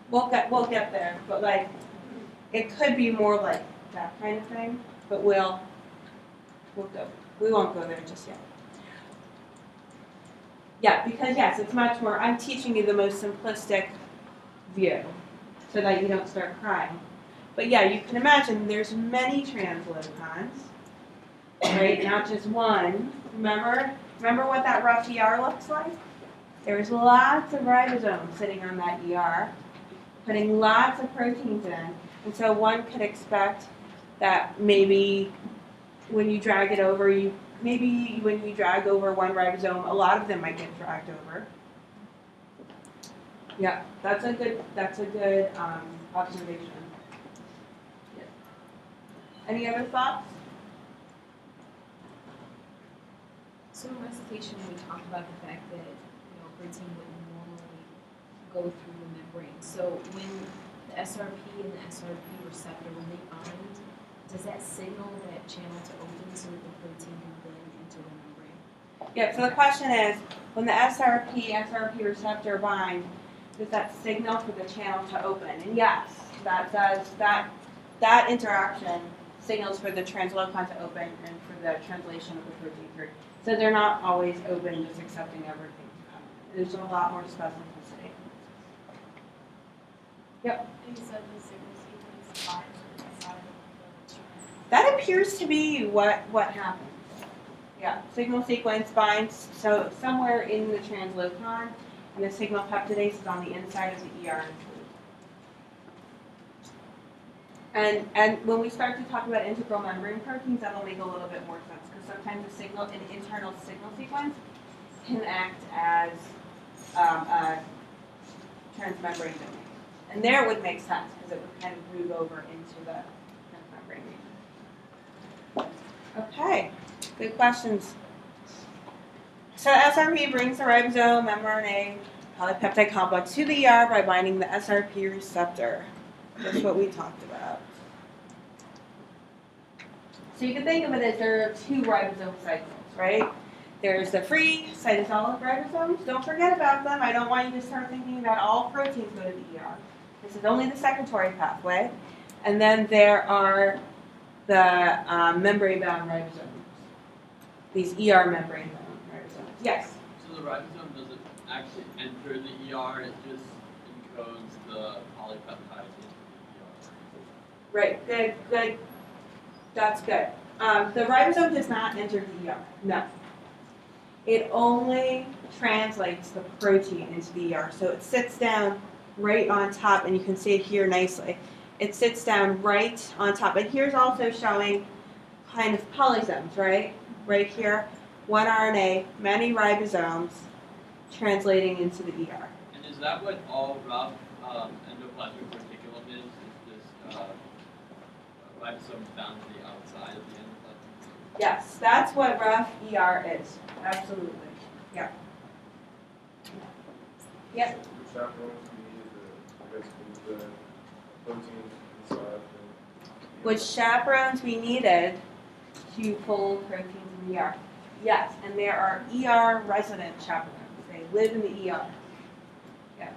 We'll get there, but like it could be more like that kind of thing, but we won't go there just yet. Yeah, because yes, it's much more, I'm teaching you the most simplistic view so that you don't start crying. But yeah, you can imagine there's many translocons, right? Not just one. Remember what that rough ER looks like? There's lots of ribosomes sitting on that ER, putting lots of proteins in. And so one could expect that maybe when you drag it over, when you drag over one ribosome, a lot of them might get dragged over. Yeah, that's a good observation. Yeah. Any other thoughts? So in recitation, we talked about the fact that, protein wouldn't normally go through the membrane. So when the SRP and the SRP receptor, when they bind, does that signal that channel to open so that the protein can then enter the membrane? Yeah, so the question is, when the SRP receptor bind, does that signal for the channel to open? And yes, that interaction signals for the translocon to open and for the translation of the protein through. So they're not always open, just accepting everything to come in. There's a lot more specificity. Yep. And you said the signal sequence binds inside of the strand. That appears to be what happens. Yeah, signal sequence binds so somewhere in the translocon, and the signal peptidase is on the inside of the ER. And when we start to talk about integral membrane proteins, that'll make a little bit more sense because sometimes the signal, an internal signal sequence, can act as a transmembrane domain. And there it would make sense because it would kind of move over into the transmembrane region. Okay, good questions. So SRP brings the ribosome mRNA polypeptide complex to the ER by binding the SRP receptor. That's what we talked about. So you can think of it as there are two ribosome cycles, right? There's the free cytosolic ribosomes. Don't forget about them. I don't want you to start thinking that all proteins go to the ER. This is only the secretory pathway. And then there are the membrane-bound ribosomes. These ER membrane-bound ribosomes. Yes? So the ribosome doesn't actually enter the ER, it just encodes the polypeptide into the ER. Right, good. That's good. The ribosome does not enter the ER, no. It only translates the protein into the ER. So it sits down right on top, and you can see it here nicely. It sits down right on top. And here's also showing kind of polysomes, right? Right here, one RNA, many ribosomes translating into the ER. And is that what all rough endoplasmic reticulum is? Is this ribosome bound to the outside of the endoplasmic? Yes, that's what rough ER is. Absolutely. Yeah. Yep. Which chaperones we needed to, I guess, move the protein inside the. Which chaperones we needed to pull proteins in the ER. Yes, and there are ER resident chaperones. They live in the ER. Yeah.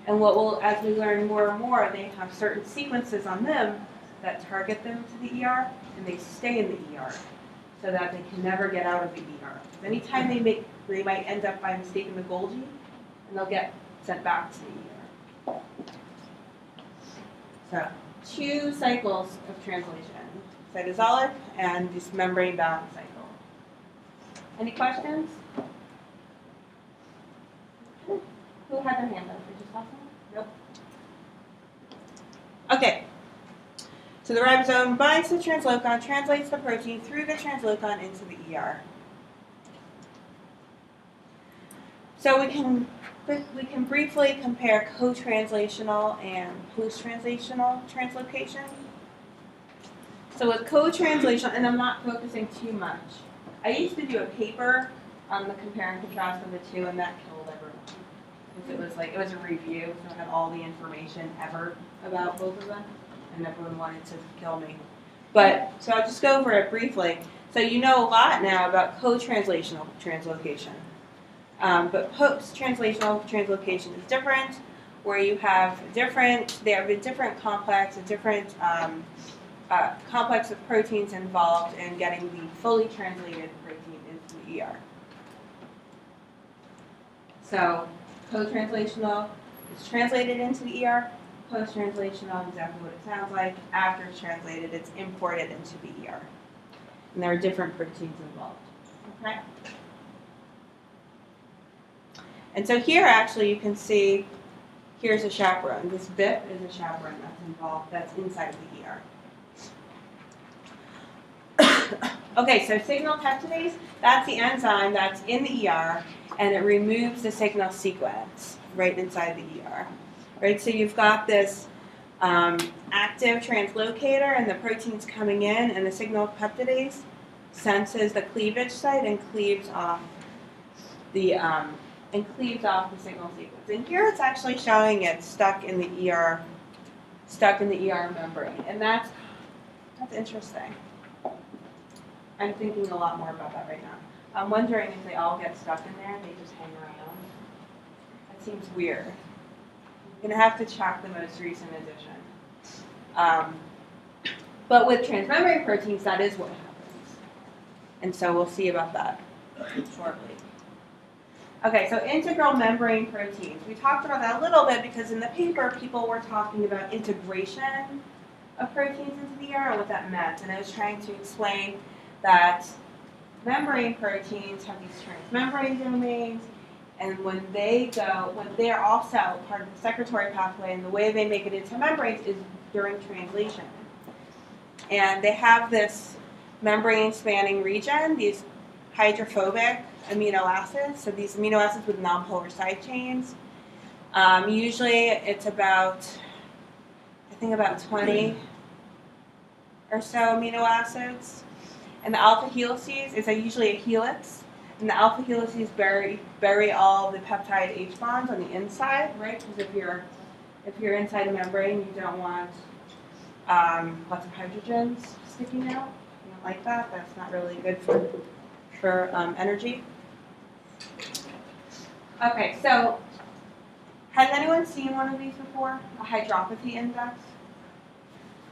And what will, as we learn more and more, they have certain sequences on them that target them to the ER, and they stay in the ER so that they can never get out of the ER. Anytime they might end up by mistake in the Golgi, and they'll get sent back to the ER. So, 2 cycles of translation, cytosolic and this membrane-bound cycle. Any questions? Who had their hand up? Did you saw someone? Nope. Okay. So the ribosome binds to the translocon, translates the protein through the translocon into the ER. So we can briefly compare co-translational and post-translational translocation. So with co-translational, and I'm not focusing too much. I used to do a paper on the compare and contrast of the two, and that killed everyone. because it was a review, so it had all the information ever about both of them, and everyone wanted to kill me. But, so I'll just go over it briefly. So you know a lot now about co-translational translocation. But post-translational translocation is different, where you have they have a different complex, a different complex of proteins involved in getting the fully translated protein into the ER. So co-translational is translated into the ER. Post-translational, exactly what it sounds like. After it's translated, it's imported into the ER. And there are different proteins involved. Okay? And so here actually you can see, here's a chaperone. This BIP is a chaperone that's involved, that's inside of the ER. Okay, so signal peptidase, that's the enzyme that's in the ER, and it removes the signal sequence right inside the ER. Right, so you've got this active translocator, and the protein's coming in, and the signal peptidase senses the cleavage site and cleaves off the signal sequence. And here it's actually showing it stuck in the ER membrane, and that's interesting. I'm thinking a lot more about that right now. I'm wondering if they all get stuck in there and they just hang around. That seems weird. You're going to have to check the most recent edition. But with transmembrane proteins, that is what happens. And so we'll see about that shortly. Okay, so integral membrane proteins. We talked about that a little bit because in the paper, people were talking about integration of proteins into the ER and what that meant. And I was trying to explain that membrane proteins have these transmembrane domains, and when they're also part of the secretory pathway, and the way they make it into membranes is during translation. And they have this membrane-spanning region, these hydrophobic amino acids, so these amino acids with nonpolar side chains. Usually it's about 20 or so amino acids. And the alpha helices is usually a helix, and the alpha helices bury all the peptide H bonds on the inside, right? Because if you're inside a membrane, you don't want lots of hydrogens sticking out. You don't like that. That's not really good for energy. Okay, so has anyone seen one of these before? A hydropathy index?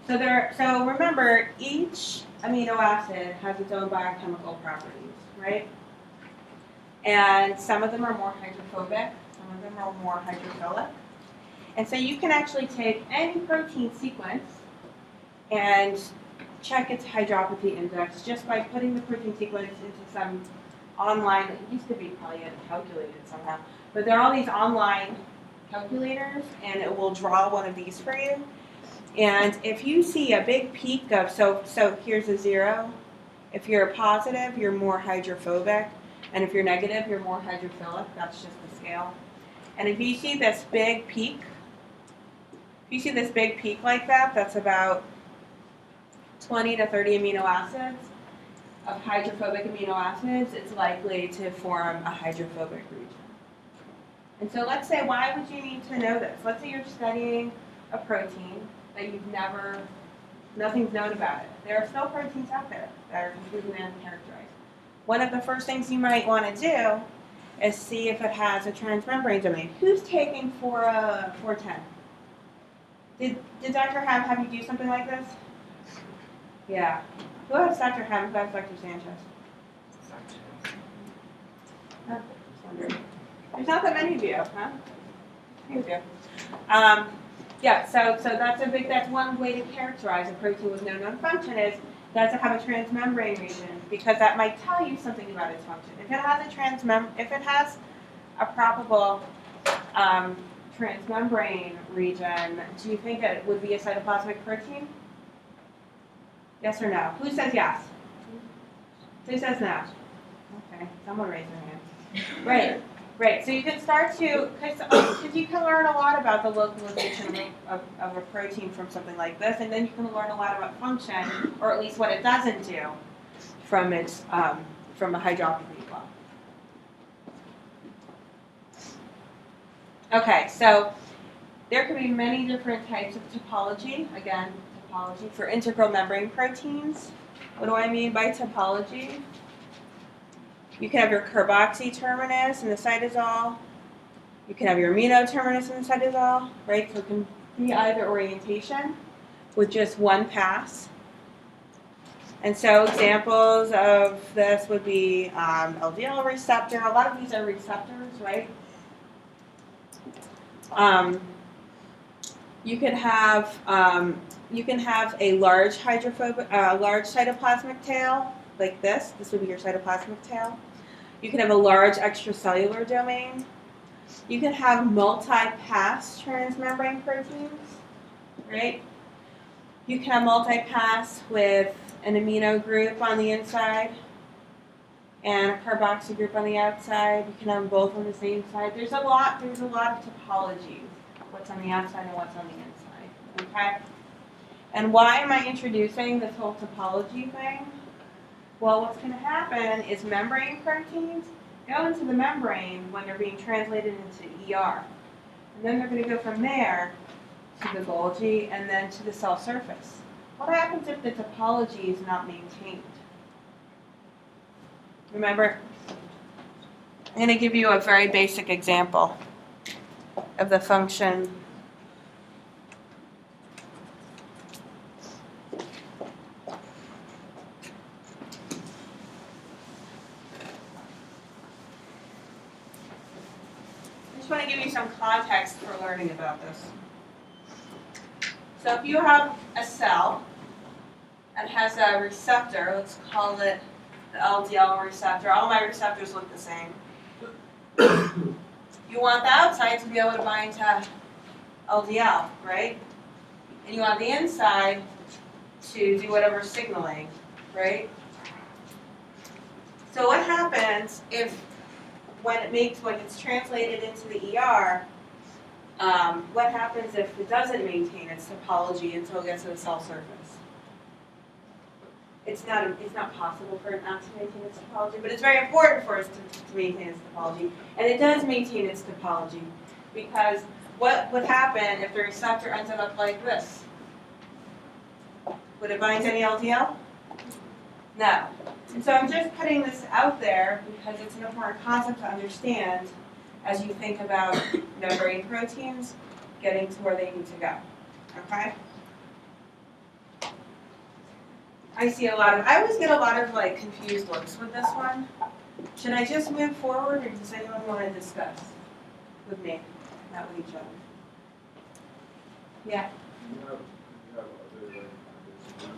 So remember, each amino acid has its own biochemical properties, right? And some of them are more hydrophobic, some of them are more hydrophilic. And so you can actually take any protein sequence and check its hydropathy index just by putting the protein sequence into some online, it used to be probably calculated somehow, but there are all these online calculators, and it will draw one of these for you. And if you see a big peak of, so here's a 0. If you're positive, you're more hydrophobic. And if you're negative, you're more hydrophilic. That's just the scale. And if you see this big peak, like that, that's about 20 to 30 amino acids of hydrophobic amino acids, it's likely to form a hydrophobic region. And so let's say, why would you need to know this? Let's say you're studying a protein that nothing's known about it. There are still proteins out there that are completely uncharacterized. One of the first things you might want to do is see if it has a transmembrane domain. Who's taking 410? Did Dr. Ham have you do something like this? Yeah. Who has Dr. Ham? Who has Dr. Sanchez? Oh, just wondering. There's not that many of you, huh? You do. Yeah, so that's one way to characterize a protein with no known function is does it have a transmembrane region, because that might tell you something about its function. If it has a probable transmembrane region, do you think it would be a cytoplasmic protein? Yes or no? Who says yes? Who says no? Okay, someone raise their hand. Right. So you can start to, because you can learn a lot about the localization of a protein from something like this, and then you can learn a lot about function, or at least what it doesn't do, from its from a hydropathy clock. Okay, so there could be many different types of topology. Again, topology for integral membrane proteins. What do I mean by topology? You can have your carboxy terminus in the cytosol. You can have your amino terminus in the cytosol, right? So it can be either orientation with just one pass. And so examples of this would be LDL receptor. A lot of these are receptors, right? You can have a large large cytoplasmic tail like this. This would be your cytoplasmic tail. You can have a large extracellular domain. You can have multi-pass transmembrane proteins, right? You can have multi-pass with an amino group on the inside and a carboxy group on the outside. You can have them both on the same side. There's a lot of topologies. What's on the outside and what's on the inside, okay? And why am I introducing this whole topology thing? Well, what's going to happen is membrane proteins go into the membrane when they're being translated into ER. And then they're going to go from there to the Golgi and then to the cell surface. What happens if the topology is not maintained? Remember, I'm going to give you a very basic example of the function. I just want to give you some context for learning about this. So if you have a cell that has a receptor, let's call it the LDL receptor. All my receptors look the same. You want the outside to be able to bind to LDL, right? And you want the inside to do whatever signaling, right? So what happens if when it's translated into the ER, what happens if it doesn't maintain its topology until it gets to the cell surface? It's not possible for it not to maintain its topology, but it's very important for it to maintain its topology. And it does maintain its topology because what would happen if the receptor ended up like this? Would it bind to any LDL? No. And so I'm just putting this out there because it's an important concept to understand as you think about membrane proteins getting to where they need to go. Okay? I always get a lot of like confused looks with this one. Should I just move forward or does anyone want to discuss with me, not with each other? Yeah. You have other like groups in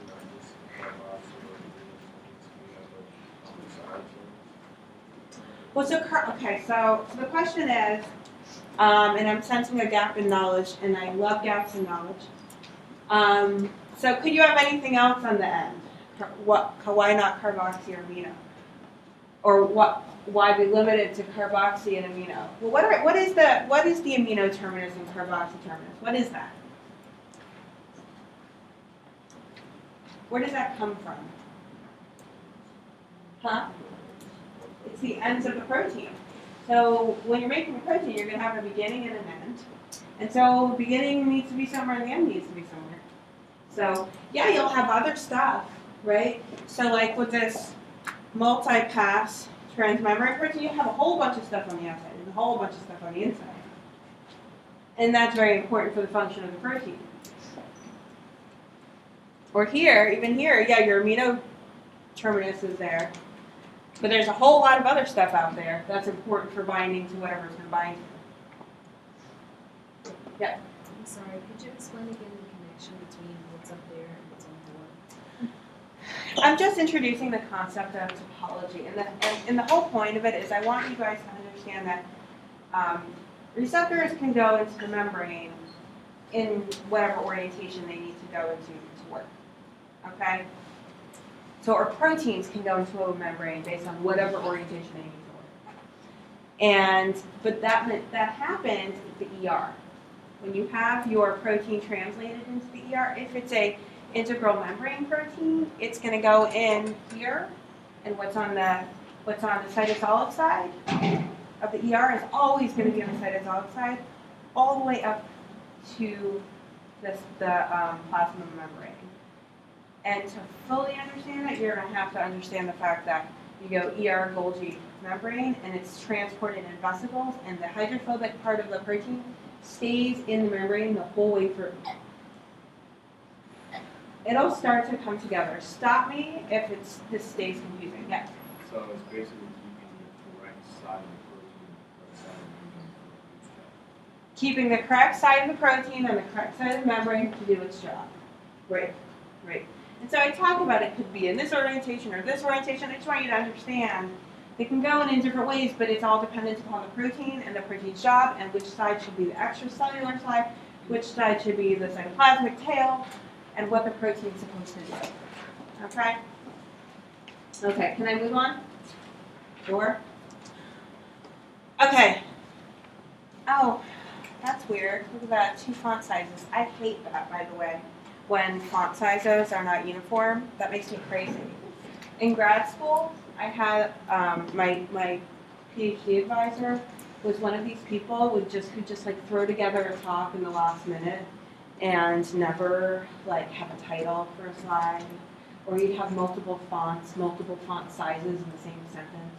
not just carboxy or So the question is, and I'm sensing a gap in knowledge, and I love gaps in knowledge. So could you have anything else on the end? Why not carboxy or amino? Or why be limited to carboxy and amino? Well, what is the amino terminus and carboxy terminus? What is that? Where does that come from? Huh? It's the ends of the protein. So when you're making a protein, you're going to have a beginning and an end. And so beginning needs to be somewhere and the end needs to be somewhere. So yeah, you'll have other stuff, right? So like with this multi-pass transmembrane protein, you have a whole bunch of stuff on the outside and a whole bunch of stuff on the inside. And that's very important for the function of the protein. Or even here, yeah, your amino terminus is there. But there's a whole lot of other stuff out there that's important for binding to whatever it's going to bind to. Yeah. I'm sorry, could you explain again the connection between what's up there and what's on board? I'm just introducing the concept of topology, and the whole point of it is I want you guys to understand that receptors can go into the membrane in whatever orientation they need to go into to work. Okay? So, or proteins can go into a membrane based on whatever orientation they need to work. But that happens at the ER. When you have your protein translated into the ER, if it's a integral membrane protein, it's going to go in here, and what's on the cytosolic side of the ER is always going to be on the cytosolic side, all the way up to the plasma membrane. And to fully understand it, you're going to have to understand the fact that you go ER Golgi membrane, and it's transported in vesicles, and the hydrophobic part of the protein stays in the membrane the whole way through. It'll start to come together. Stop me if this stays confusing. Yes. So it's basically keeping the correct side of the protein, correct side of the membrane for each job. Keeping the correct side of the protein and the correct side of the membrane to do its job. Right. And so I talk about it could be in this orientation or this orientation. I just want you to understand they can go in different ways, but it's all dependent upon the protein and the protein's job and which side should be the extracellular side, which side should be the cytoplasmic tail, and what the protein is supposed to do. Okay? Okay, can I move on? Sure. Okay. Oh, that's weird. Look at that, 2 font sizes. I hate that, by the way, when font sizes are not uniform. That makes me crazy. In grad school, I had my PhD advisor was one of these people who just like throw together a talk in the last minute and never like have a title for a slide, or you'd have multiple fonts, multiple font sizes in the same sentence.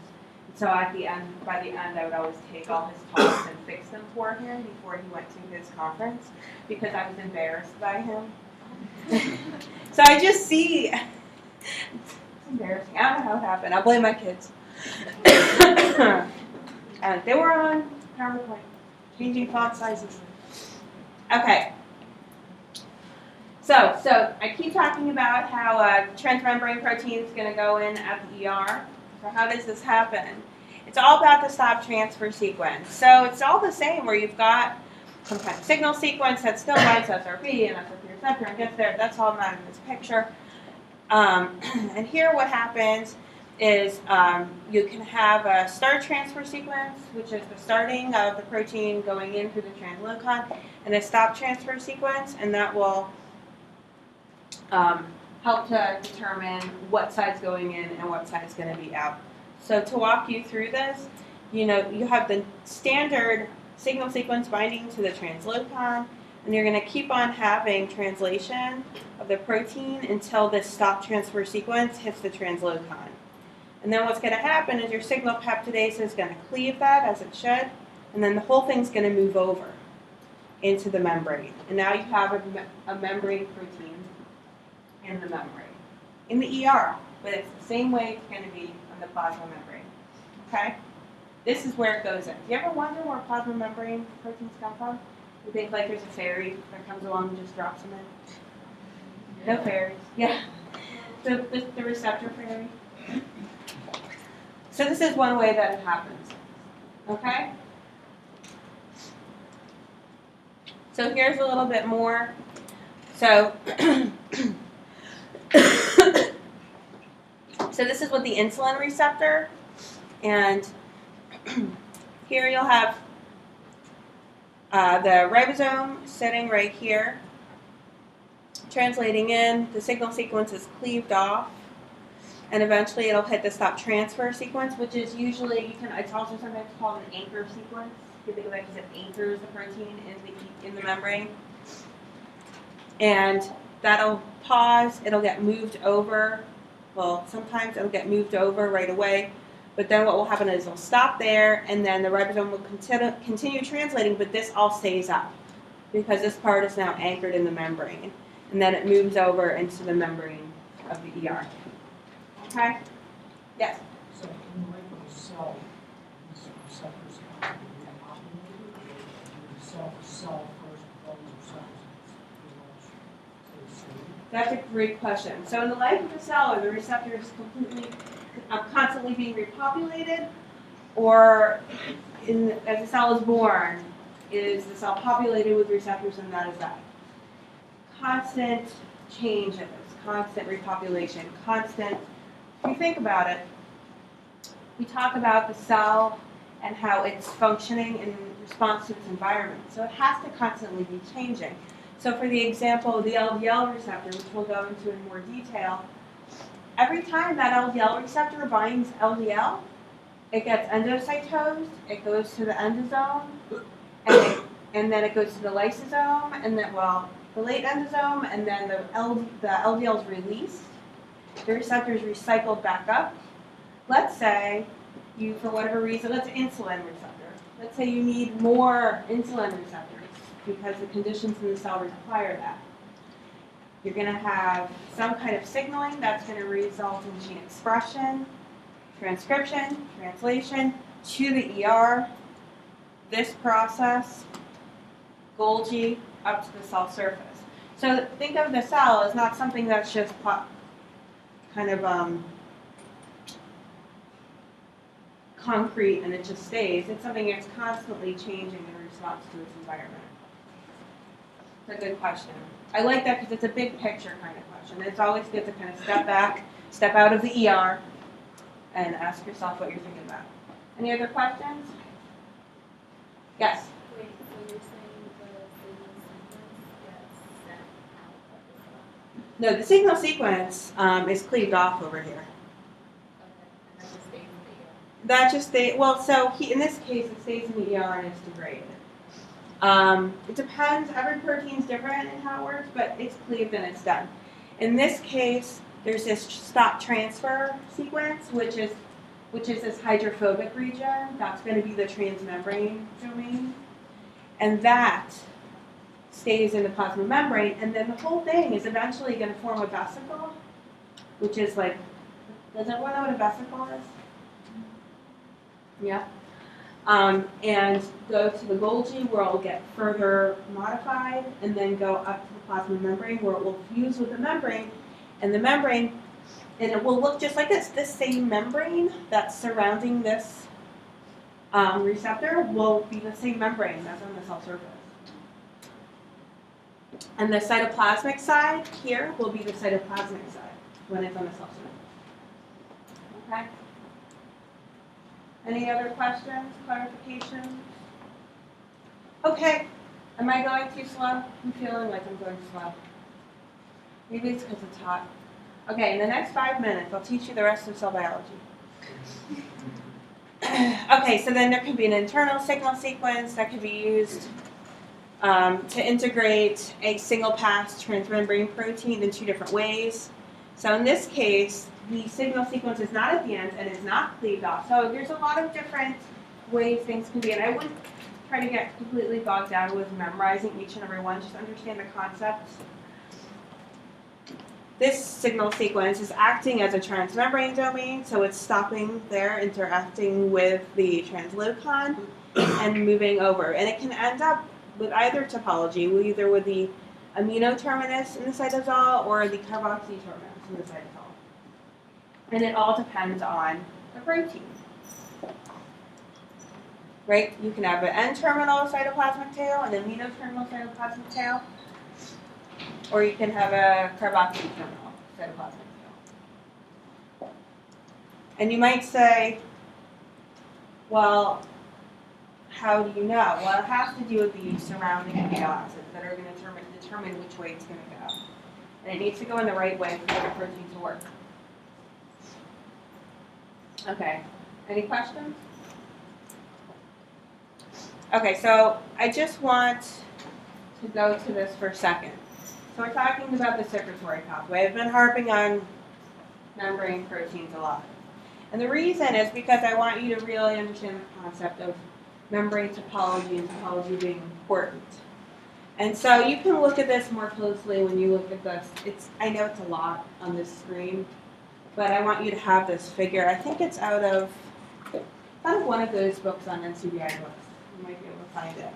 So at the end, by the end, I would always take all his talks and fix them for him before he went to his conference because I was embarrassed by him. So I just see, it's embarrassing. I don't know how it happened. I'll blame my kids. And they were on PowerPoint, changing font sizes. Okay. So I keep talking about how transmembrane protein is going to go in at the ER. So how does this happen? It's all about the stop transfer sequence. So it's all the same where you've got some kind of signal sequence that still binds SRP and SRP receptor and gets there. That's all not in this picture. And here what happens is you can have a start transfer sequence, which is the starting of the protein going in through the translocon, and a stop transfer sequence, and that will help to determine what side's going in and what side's going to be out. So to walk you through this, you have the standard signal sequence binding to the translocon, and you're going to keep on having translation of the protein until this stop transfer sequence hits the translocon. And then what's going to happen is your signal peptidase is going to cleave that as it should, and then the whole thing's going to move over into the membrane. And now you have a membrane protein in the membrane, in the ER, but it's the same way it's going to be on the plasma membrane. Okay? This is where it goes in. Do you ever wonder where plasma membrane proteins come from? You think like there's a fairy that comes along and just drops them in? No fairies. Yeah. So the receptor fairy. So this is one way that it happens. Okay? So here's a little bit more. So so this is with the insulin receptor, and here you'll have the ribosome sitting right here, translating in, the signal sequence is cleaved off, and eventually it'll hit the stop transfer sequence, which is usually, it's also sometimes called an anchor sequence. You think of it because it anchors the protein in the membrane. And that'll pause, it'll get moved over. Well, sometimes it'll get moved over right away, but then what will happen is it'll stop there, and then the ribosome will continue translating, but this all stays up because this part is now anchored in the membrane, and then it moves over into the membrane of the ER. Okay? Yes? So in the life of a cell, these receptors have to be repopulated, or the cell first before the receptors pretty much stay the same? That's a great question. So in the life of a cell, are the receptors constantly being repopulated, or as the cell is born, is the cell populated with receptors and that is that? Constant changes, constant repopulation, constant. If you think about it, we talk about the cell and how it's functioning in response to its environment. So it has to constantly be changing. So for the example of the LDL receptor, which we'll go into in more detail, every time that LDL receptor binds LDL, it gets endocytosed, it goes to the endosome, and then it goes to the lysosome, and then, the late endosome, and then the LDL is released. The receptor is recycled back up. Let's say you, for whatever reason, let's insulin receptor. Let's say you need more insulin receptors because the conditions in the cell require that. You're going to have some kind of signaling that's going to result in gene expression, transcription, translation to the ER. This process, Golgi, up to the cell surface. So think of the cell as not something that's just concrete and it just stays. It's something that's constantly changing in response to its environment. It's a good question. I like that because it's a big picture kind of question. It's always good to kind of step back, step out of the ER, and ask yourself what you're thinking about. Any other questions? Yes? Wait, so you're saying the signal sequence gets sent out of the cell? No, the signal sequence is cleaved off over here. Okay, and that just stays in the ear. That just in this case, it stays in the ER and it's degraded. It depends, every protein's different in how it works, but it's cleaved and it's done. In this case, there's this stop transfer sequence, which is this hydrophobic region. That's going to be the transmembrane domain. And that stays in the plasma membrane, and then the whole thing is eventually going to form a vesicle, which is like, does everyone know what a vesicle is? Yeah. And go to the Golgi where it will get further modified, and then go up to the plasma membrane where it will fuse with the membrane, and the membrane, and it will look just like this same membrane that's surrounding this receptor will be the same membrane that's on the cell surface. And the cytoplasmic side here will be the cytoplasmic side when it's on the cell surface. Okay? Any other questions, clarifications? Okay. Am I going too slow? I'm feeling like I'm going slow. Maybe it's because it's hot. Okay, in the next 5 minutes, I'll teach you the rest of cell biology. Okay, so then there can be an internal signal sequence that can be used to integrate a single-pass transmembrane protein in 2 different ways. So in this case, the signal sequence is not at the end and is not cleaved off. So there's a lot of different ways things can be, and I wouldn't try to get completely bogged down with memorizing each and every one, just understand the concepts. This signal sequence is acting as a transmembrane domain, so it's stopping there, interacting with the translocon, and moving over. And it can end up with either topology, either with the amino terminus in the cytosol or the carboxy terminus in the cytosol. And it all depends on the protein. Right? You can have an N-terminal cytoplasmic tail, an amino-terminal cytoplasmic tail, or you can have a carboxy terminal cytoplasmic tail. And you might say, well, how do you know? Well, it has to do with the surrounding amino acids that are going to determine which way it's going to go. And it needs to go in the right way for the protein to work. Okay, any questions? Okay, so I just want to go to this for a second. So we're talking about the secretory pathway. I've been harping on membrane proteins a lot. And the reason is because I want you to really understand the concept of membrane topology and topology being important. And so you can look at this more closely when you look at this. I know it's a lot on this screen, but I want you to have this figure. I think it's out of one of those books on NCBI books. You might be able to find it.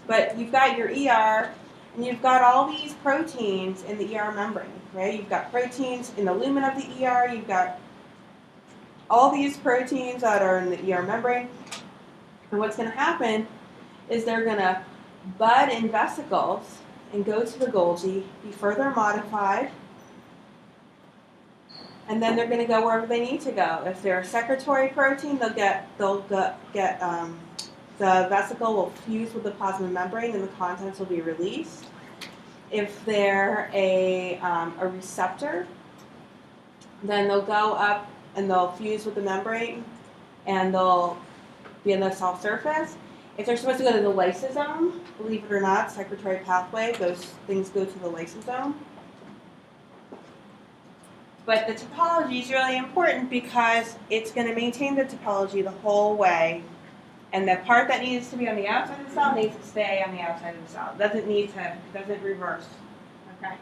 But you've got your ER, and you've got all these proteins in the ER membrane, right? You've got proteins in the lumen of the ER. You've got all these proteins that are in the ER membrane. And what's going to happen is they're going to bud in vesicles and go to the Golgi, be further modified, and then they're going to go wherever they need to go. If they're a secretory protein, the vesicle will fuse with the plasma membrane and the contents will be released. If they're a receptor, then they'll go up and they'll fuse with the membrane and they'll be in the soft surface. If they're supposed to go to the lysosome, believe it or not, secretory pathway, those things go to the lysosome. But the topology is really important because it's going to maintain the topology the whole way. And the part that needs to be on the outside of the cell needs to stay on the outside of the cell. It doesn't reverse. Okay.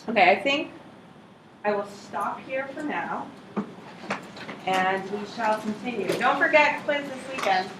Okay, I think I will stop here for now. And we shall continue. Don't forget quiz this weekend.